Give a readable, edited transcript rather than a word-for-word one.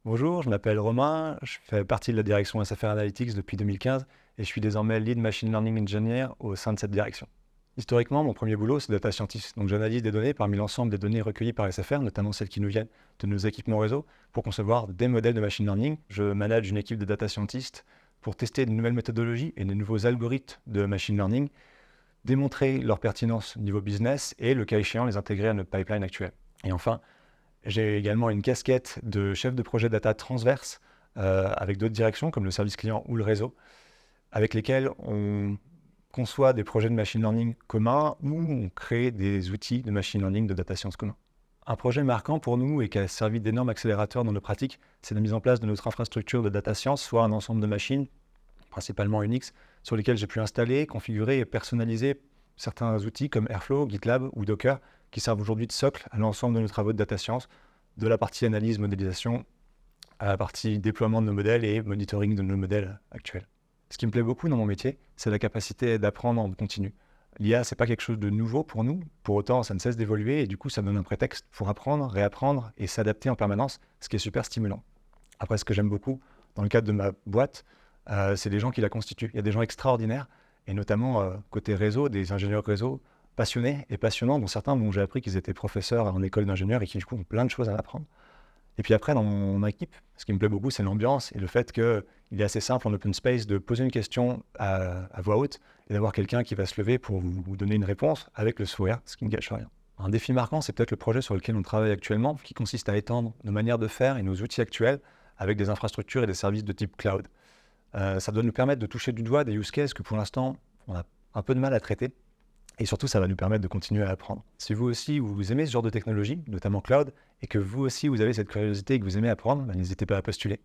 Bonjour, je m'appelle Romain, je fais partie de la direction SFR Analytics depuis 2015 et je suis désormais Lead Machine Learning Engineer au sein de cette direction. Historiquement, mon premier boulot, c'est Data Scientist. Donc j'analyse des données parmi l'ensemble des données recueillies par SFR, notamment celles qui nous viennent de nos équipements réseau, pour concevoir des modèles de machine learning. Je manage une équipe de Data Scientists pour tester de nouvelles méthodologies et de nouveaux algorithmes de machine learning, démontrer leur pertinence au niveau business et, le cas échéant, les intégrer à notre pipeline actuel. Et enfin, j'ai également une casquette de chef de projet data transverse avec d'autres directions comme le service client ou le réseau, avec lesquels on conçoit des projets de machine learning communs ou on crée des outils de machine learning de data science communs. Un projet marquant pour nous et qui a servi d'énorme accélérateur dans nos pratiques, c'est la mise en place de notre infrastructure de data science, soit un ensemble de machines, principalement Unix, sur lesquelles j'ai pu installer, configurer et personnaliser certains outils comme Airflow, GitLab ou Docker, qui servent aujourd'hui de socle à l'ensemble de nos travaux de data science, de la partie analyse, modélisation, à la partie déploiement de nos modèles et monitoring de nos modèles actuels. Ce qui me plaît beaucoup dans mon métier, c'est la capacité d'apprendre en continu. L'IA, c'est pas quelque chose de nouveau pour nous, pour autant ça ne cesse d'évoluer et du coup ça donne un prétexte pour apprendre, réapprendre et s'adapter en permanence, ce qui est super stimulant. Après, ce que j'aime beaucoup dans le cadre de ma boîte, c'est les gens qui la constituent. Il y a des gens extraordinaires, et notamment côté réseau, des ingénieurs réseau passionnés et passionnants, dont certains dont j'ai appris qu'ils étaient professeurs en école d'ingénieurs et qui du coup ont plein de choses à apprendre. Et puis après, dans mon équipe, ce qui me plaît beaucoup, c'est l'ambiance et le fait qu'il est assez simple en open space de poser une question à voix haute et d'avoir quelqu'un qui va se lever pour vous donner une réponse avec le sourire, ce qui ne gâche rien. Un défi marquant, c'est peut-être le projet sur lequel on travaille actuellement, qui consiste à étendre nos manières de faire et nos outils actuels avec des infrastructures et des services de type cloud. Ça doit nous permettre de toucher du doigt des use cases que pour l'instant, on a un peu de mal à traiter. Et surtout, ça va nous permettre de continuer à apprendre. Si vous aussi, vous aimez ce genre de technologie, notamment cloud, et que vous aussi, vous avez cette curiosité et que vous aimez apprendre, n'hésitez pas à postuler.